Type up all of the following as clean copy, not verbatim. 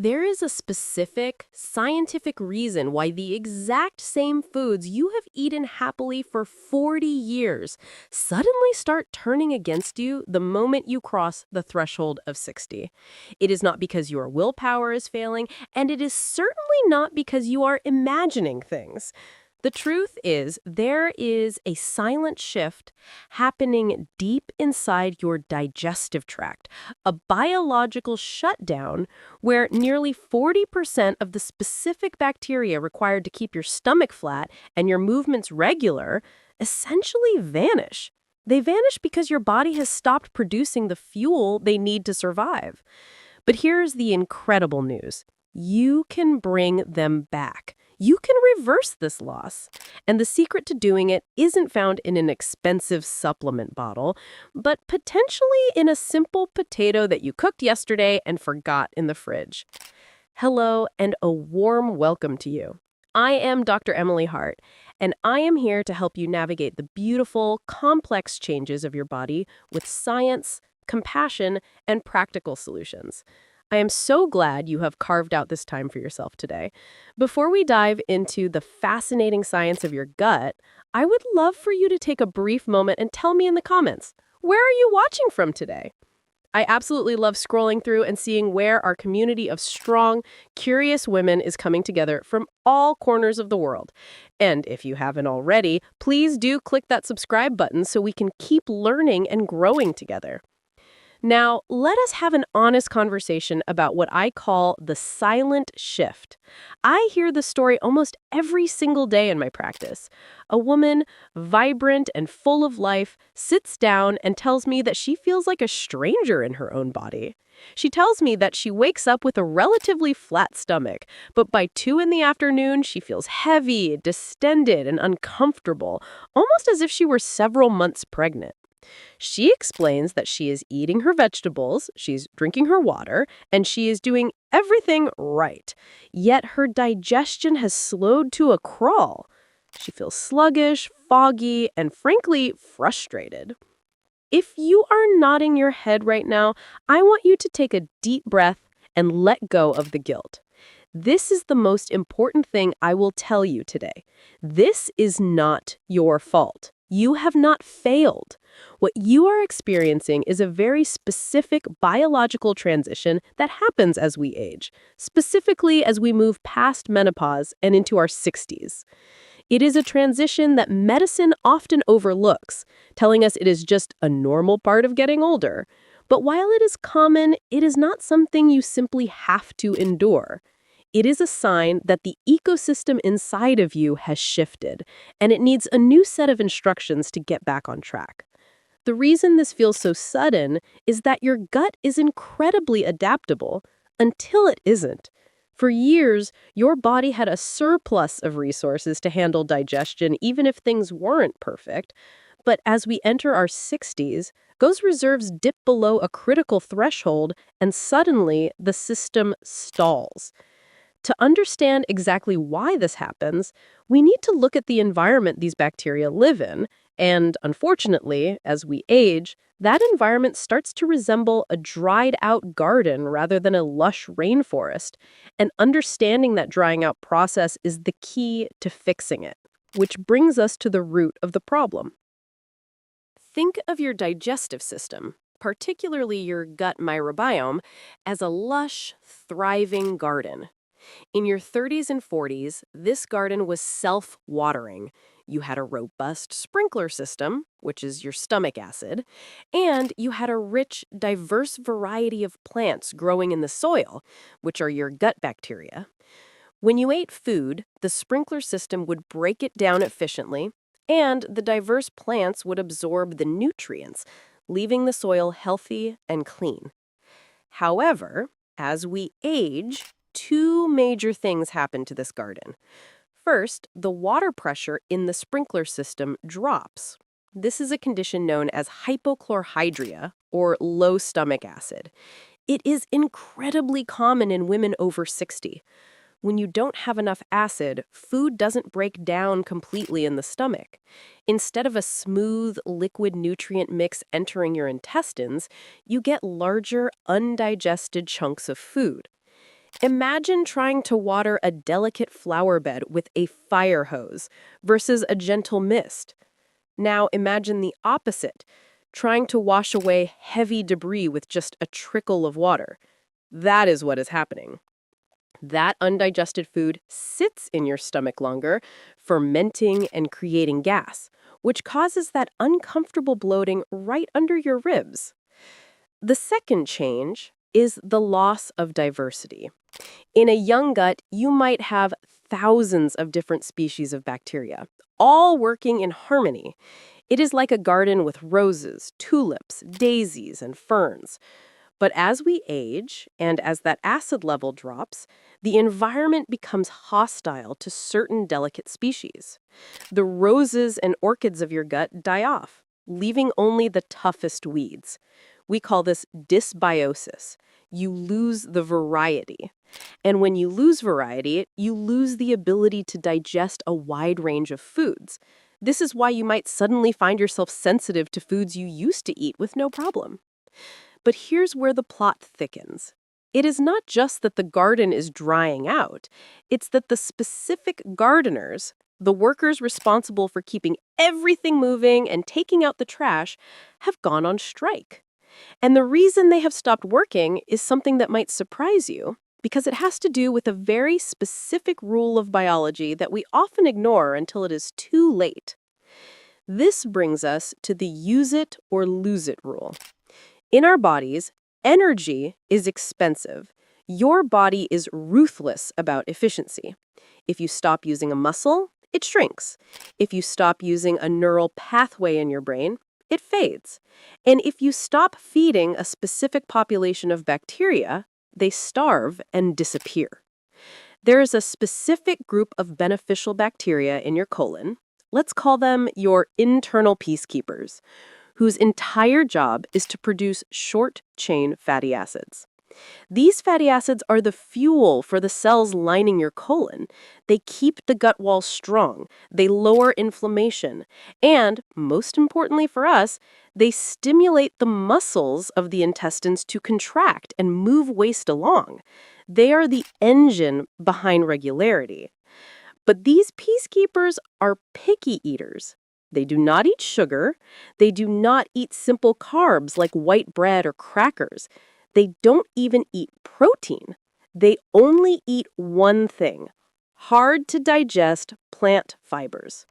There is a specific scientific reason why the exact same foods you have eaten happily for 40 years suddenly start turning against you the moment you cross the threshold of 60. It is not because your willpower is failing, and it is certainly not because you are imagining things. The truth is, there is a silent shift happening deep inside your digestive tract, a biological shutdown where nearly 40% of the specific bacteria required to keep your stomach flat and your movements regular essentially vanish. They vanish because your body has stopped producing the fuel they need to survive. But here's the incredible news. You can bring them back. You can reverse this loss. And the secret to doing it isn't found in an expensive supplement bottle, but potentially in a simple potato that you cooked yesterday and forgot in the fridge. Hello, and a warm welcome to you. I am Dr. Emily Hart, and I am here to help you navigate the beautiful, complex changes of your body with science, compassion, and practical solutions. I am so glad you have carved out this time for yourself today. Before we dive into the fascinating science of your gut, I would love for you to take a brief moment and tell me in the comments, where are you watching from today? I absolutely love scrolling through and seeing where our community of strong, curious women is coming together from all corners of the world. And if you haven't already, please do click that subscribe button so we can keep learning and growing together. Now, let us have an honest conversation about what I call the silent shift. I hear this story almost every single day in my practice. A woman, vibrant and full of life, sits down and tells me that she feels like a stranger in her own body. She tells me that she wakes up with a relatively flat stomach, but by 2 in the afternoon, she feels heavy, distended, and uncomfortable, almost as if she were several months pregnant. She explains that she is eating her vegetables, she's drinking her water, and she is doing everything right. Yet her digestion has slowed to a crawl. She feels sluggish, foggy, and frankly, frustrated. If you are nodding your head right now, I want you to take a deep breath and let go of the guilt. This is the most important thing I will tell you today. This is not your fault. You have not failed. What you are experiencing is a very specific biological transition that happens as we age, specifically as we move past menopause and into our 60s. It is a transition that medicine often overlooks, telling us it is just a normal part of getting older. But while it is common, it is not something you simply have to endure. It is a sign that the ecosystem inside of you has shifted, and it needs a new set of instructions to get back on track. The reason this feels so sudden is that your gut is incredibly adaptable until it isn't. For years, your body had a surplus of resources to handle digestion even if things weren't perfect. But as we enter our 60s, those reserves dip below a critical threshold, and suddenly the system stalls. To understand exactly why this happens, we need to look at the environment these bacteria live in, and unfortunately, as we age, that environment starts to resemble a dried-out garden rather than a lush rainforest, and understanding that drying out process is the key to fixing it, which brings us to the root of the problem. Think of your digestive system, particularly your gut microbiome, as a lush, thriving garden. In your 30s and 40s, this garden was self-watering. You had a robust sprinkler system, which is your stomach acid, and you had a rich, diverse variety of plants growing in the soil, which are your gut bacteria. When you ate food, the sprinkler system would break it down efficiently, and the diverse plants would absorb the nutrients, leaving the soil healthy and clean. However, as we age, 2 major things happen to this garden. First, the water pressure in the sprinkler system drops. This is a condition known as hypochlorhydria, or low stomach acid. It is incredibly common in women over 60. When you don't have enough acid, food doesn't break down completely in the stomach. Instead of a smooth, liquid nutrient mix entering your intestines, you get larger, undigested chunks of food. Imagine trying to water a delicate flower bed with a fire hose versus a gentle mist. Now imagine the opposite, trying to wash away heavy debris with just a trickle of water. That is what is happening. That undigested food sits in your stomach longer, fermenting and creating gas, which causes that uncomfortable bloating right under your ribs. The second change is the loss of diversity. In a young gut, you might have thousands of different species of bacteria, all working in harmony. It is like a garden with roses, tulips, daisies, and ferns. But as we age, and as that acid level drops, the environment becomes hostile to certain delicate species. The roses and orchids of your gut die off, leaving only the toughest weeds. We call this dysbiosis. You lose the variety. And when you lose variety, you lose the ability to digest a wide range of foods. This is why you might suddenly find yourself sensitive to foods you used to eat with no problem. But here's where the plot thickens. It is not just that the garden is drying out, it's that the specific gardeners, the workers responsible for keeping everything moving and taking out the trash, have gone on strike. And the reason they have stopped working is something that might surprise you, because it has to do with a very specific rule of biology that we often ignore until it is too late. This brings us to the use it or lose it rule. In our bodies, energy is expensive. Your body is ruthless about efficiency. If you stop using a muscle, it shrinks. If you stop using a neural pathway in your brain, it fades. And if you stop feeding a specific population of bacteria, they starve and disappear. There is a specific group of beneficial bacteria in your colon, let's call them your internal peacekeepers, whose entire job is to produce short-chain fatty acids. These fatty acids are the fuel for the cells lining your colon. They keep the gut wall strong, they lower inflammation, and, most importantly for us, they stimulate the muscles of the intestines to contract and move waste along. They are the engine behind regularity. But these peacekeepers are picky eaters. They do not eat sugar. They do not eat simple carbs like white bread or crackers. They don't even eat protein. They only eat one thing: hard to digest plant fibers.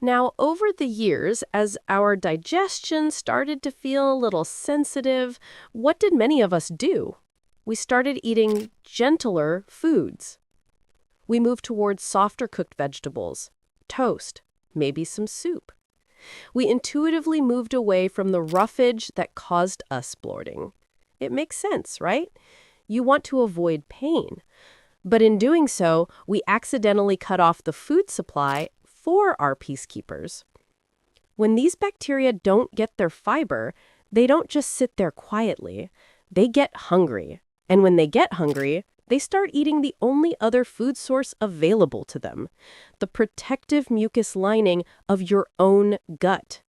Now, over the years, as our digestion started to feel a little sensitive, what did many of us do? We started eating gentler foods. We moved towards softer cooked vegetables, toast, maybe some soup. We intuitively moved away from the roughage that caused us bloating. It makes sense, right? You want to avoid pain. But in doing so, we accidentally cut off the food supply for our peacekeepers. When these bacteria don't get their fiber, they don't just sit there quietly. They get hungry. And when they get hungry, they start eating the only other food source available to them, the protective mucus lining of your own gut.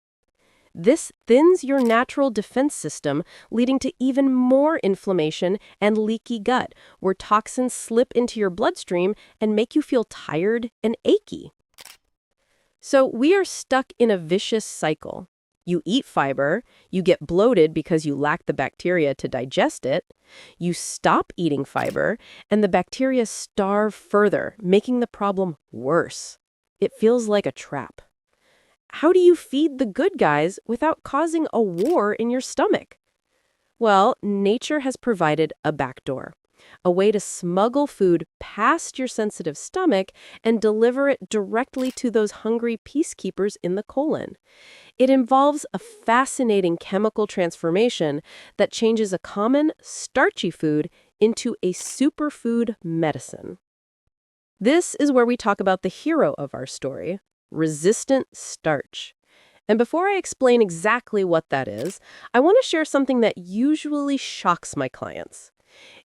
This thins your natural defense system, leading to even more inflammation and leaky gut, where toxins slip into your bloodstream and make you feel tired and achy. So we are stuck in a vicious cycle. You eat fiber, you get bloated because you lack the bacteria to digest it. You stop eating fiber, and the bacteria starve further, making the problem worse. It feels like a trap. How do you feed the good guys without causing a war in your stomach? Well, nature has provided a backdoor, a way to smuggle food past your sensitive stomach and deliver it directly to those hungry peacekeepers in the colon. It involves a fascinating chemical transformation that changes a common, starchy food into a superfood medicine. This is where we talk about the hero of our story, resistant starch. And before I explain exactly what that is, I want to share something that usually shocks my clients.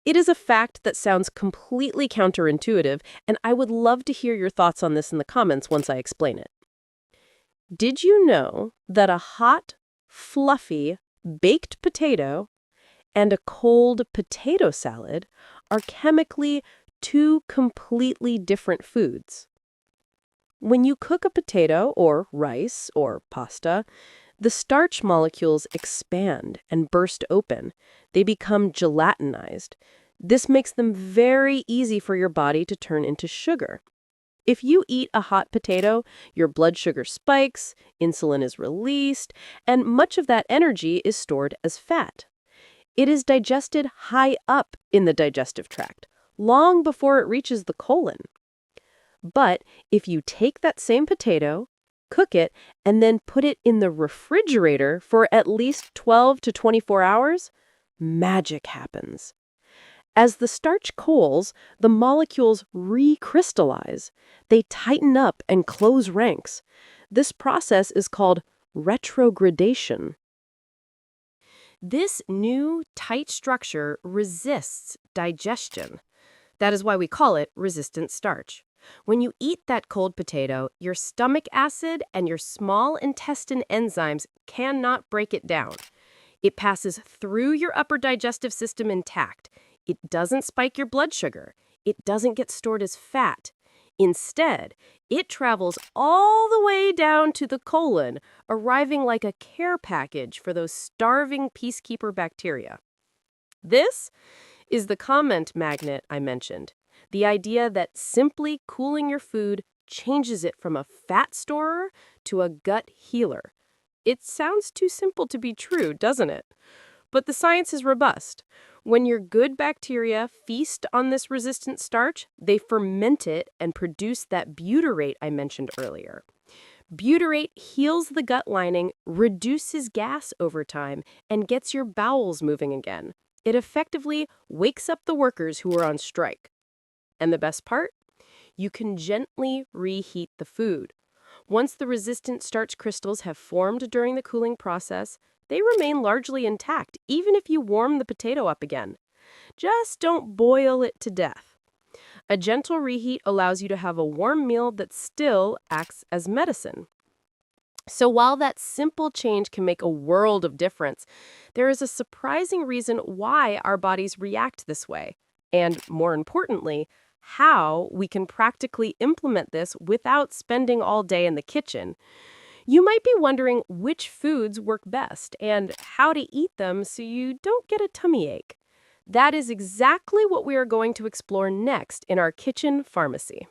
It is a fact that sounds completely counterintuitive, and I would love to hear your thoughts on this in the comments once I explain it. Did you know that a hot, fluffy, baked potato and a cold potato salad are chemically two completely different foods. When you cook a potato or rice or pasta, the starch molecules expand and burst open. They become gelatinized. This makes them very easy for your body to turn into sugar. If you eat a hot potato, your blood sugar spikes, insulin is released, and much of that energy is stored as fat. It is digested high up in the digestive tract, long before it reaches the colon. But if you take that same potato, cook it, and then put it in the refrigerator for at least 12 to 24 hours, magic happens. As the starch cools, the molecules recrystallize. They tighten up and close ranks. This process is called retrogradation. This new, tight structure resists digestion. That is why we call it resistant starch. When you eat that cold potato, your stomach acid and your small intestine enzymes cannot break it down. It passes through your upper digestive system intact. It doesn't spike your blood sugar. It doesn't get stored as fat. Instead, it travels all the way down to the colon, arriving like a care package for those starving peacekeeper bacteria. This is the comment magnet I mentioned. The idea that simply cooling your food changes it from a fat storer to a gut healer. It sounds too simple to be true, doesn't it? But the science is robust. When your good bacteria feast on this resistant starch, they ferment it and produce that butyrate I mentioned earlier. Butyrate heals the gut lining, reduces gas over time, and gets your bowels moving again. It effectively wakes up the workers who are on strike. And the best part? You can gently reheat the food. Once the resistant starch crystals have formed during the cooling process, they remain largely intact, even if you warm the potato up again. Just don't boil it to death. A gentle reheat allows you to have a warm meal that still acts as medicine. So while that simple change can make a world of difference, there is a surprising reason why our bodies react this way. And more importantly, how we can practically implement this without spending all day in the kitchen. You might be wondering which foods work best and how to eat them so you don't get a tummy ache. That is exactly what we are going to explore next in our kitchen pharmacy.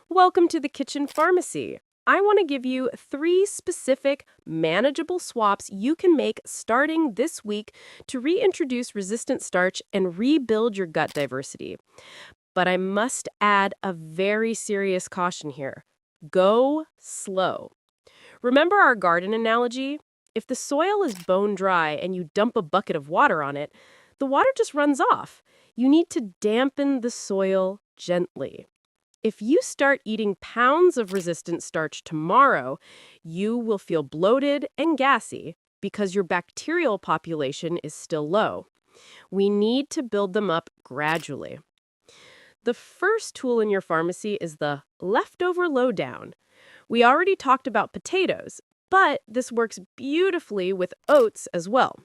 Welcome to the kitchen pharmacy. I want to give you 3 specific, manageable swaps you can make starting this week to reintroduce resistant starch and rebuild your gut diversity. But I must add a very serious caution here. Go slow. Remember our garden analogy? If the soil is bone dry and you dump a bucket of water on it, the water just runs off. You need to dampen the soil gently. If you start eating pounds of resistant starch tomorrow, you will feel bloated and gassy because your bacterial population is still low. We need to build them up gradually. The first tool in your pharmacy is the leftover lowdown. We already talked about potatoes, but this works beautifully with oats as well.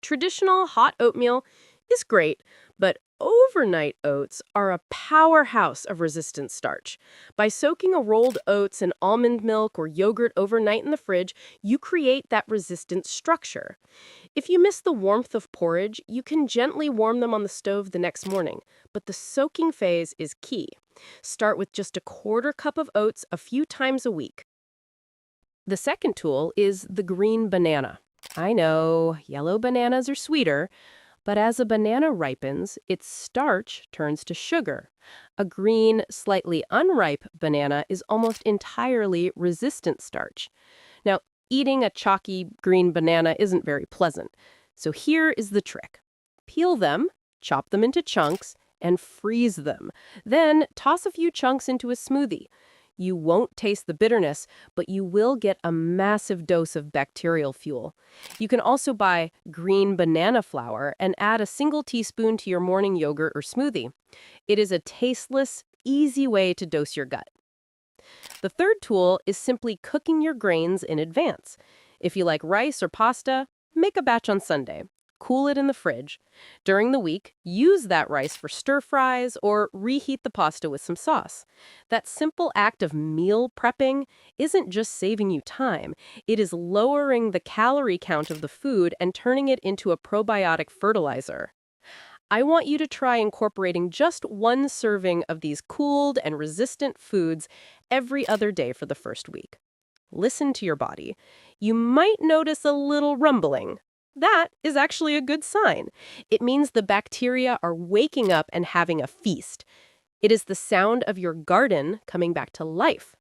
Traditional hot oatmeal is great, but overnight oats are a powerhouse of resistant starch. By soaking a rolled oats in almond milk or yogurt overnight in the fridge, you create that resistant structure. If you miss the warmth of porridge, you can gently warm them on the stove the next morning, but the soaking phase is key. Start with just a 1/4 cup of oats a few times a week. The second tool is the green banana. I know, yellow bananas are sweeter, but as a banana ripens, its starch turns to sugar. A green, slightly unripe banana is almost entirely resistant starch. Now, eating a chalky green banana isn't very pleasant, so here is the trick. Peel them, chop them into chunks, and freeze them. Then toss a few chunks into a smoothie. You won't taste the bitterness, but you will get a massive dose of bacterial fuel. You can also buy green banana flour and add a single teaspoon to your morning yogurt or smoothie. It is a tasteless, easy way to dose your gut. The third tool is simply cooking your grains in advance. If you like rice or pasta, make a batch on Sunday. cool it in the fridge. During the week, use that rice for stir fries or reheat the pasta with some sauce. That simple act of meal prepping isn't just saving you time, it is lowering the calorie count of the food and turning it into a probiotic fertilizer. I want you to try incorporating just one serving of these cooled and resistant foods every other day for the first week. Listen to your body. You might notice a little rumbling. That is actually a good sign. It means the bacteria are waking up and having a feast. It is the sound of your garden coming back to life.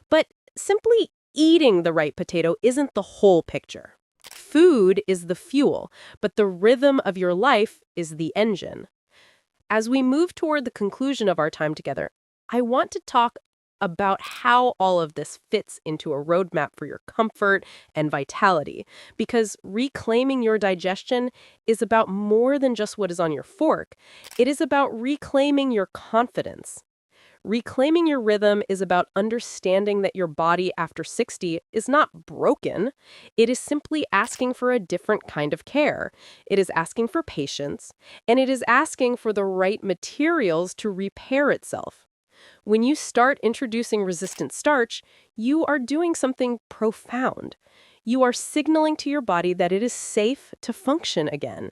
But simply eating the right potato isn't the whole picture. Food is the fuel, but the rhythm of your life is the engine. As we move toward the conclusion of our time together, I want to talk about how all of this fits into a roadmap for your comfort and vitality, because reclaiming your digestion is about more than just what is on your fork. It is about reclaiming your confidence. Reclaiming your rhythm is about understanding that your body after 60 is not broken. It is simply asking for a different kind of care. It is asking for patience, and it is asking for the right materials to repair itself. When you start introducing resistant starch, you are doing something profound. You are signaling to your body that it is safe to function again.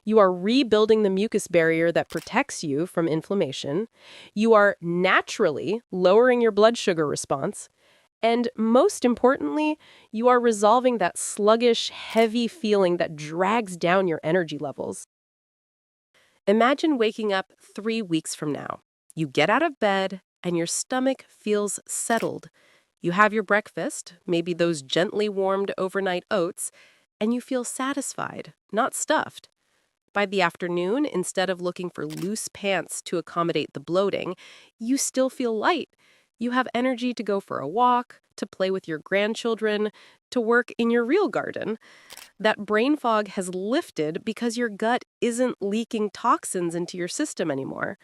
You are rebuilding the mucus barrier that protects you from inflammation. You are naturally lowering your blood sugar response. And most importantly, you are resolving that sluggish, heavy feeling that drags down your energy levels. Imagine waking up 3 weeks from now. You get out of bed and your stomach feels settled. You have your breakfast, maybe those gently warmed overnight oats, and you feel satisfied, not stuffed. By the afternoon, instead of looking for loose pants to accommodate the bloating, you still feel light. You have energy to go for a walk, to play with your grandchildren, to work in your real garden. That brain fog has lifted because your gut isn't leaking toxins into your system anymore.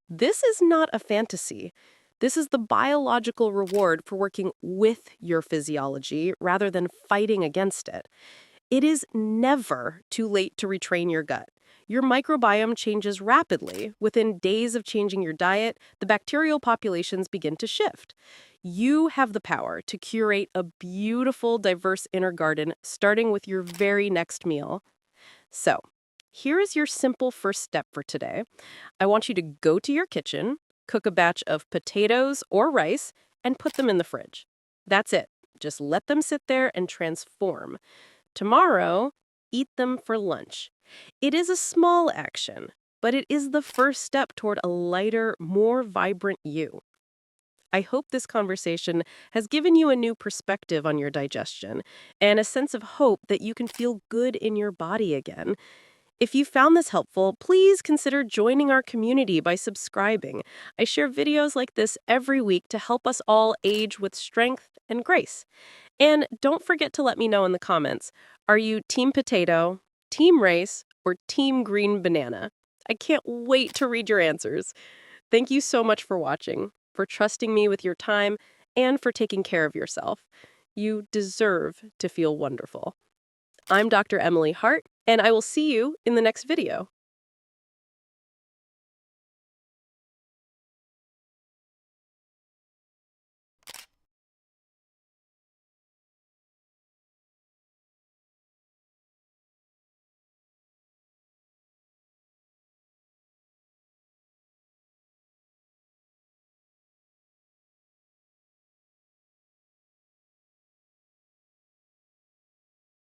This is not a fantasy. This is the biological reward for working with your physiology rather than fighting against it. It is never too late to retrain your gut. Your microbiome changes rapidly. Within days of changing your diet, the bacterial populations begin to shift. You have the power to curate a beautiful, diverse inner garden, starting with your very next meal. So, here is your simple first step for today. I want you to go to your kitchen, cook a batch of potatoes or rice, and put them in the fridge. That's it. Just let them sit there and transform. Tomorrow, eat them for lunch. It is a small action, but it is the first step toward a lighter, more vibrant you. I hope this conversation has given you a new perspective on your digestion and a sense of hope that you can feel good in your body again. If you found this helpful, please consider joining our community by subscribing. I share videos like this every week to help us all age with strength and grace. And don't forget to let me know in the comments, are you team potato, team rice, or team green banana? I can't wait to read your answers. Thank you so much for watching, for trusting me with your time, and for taking care of yourself. You deserve to feel wonderful. I'm Dr. Emily Hart, and I will see you in the next video.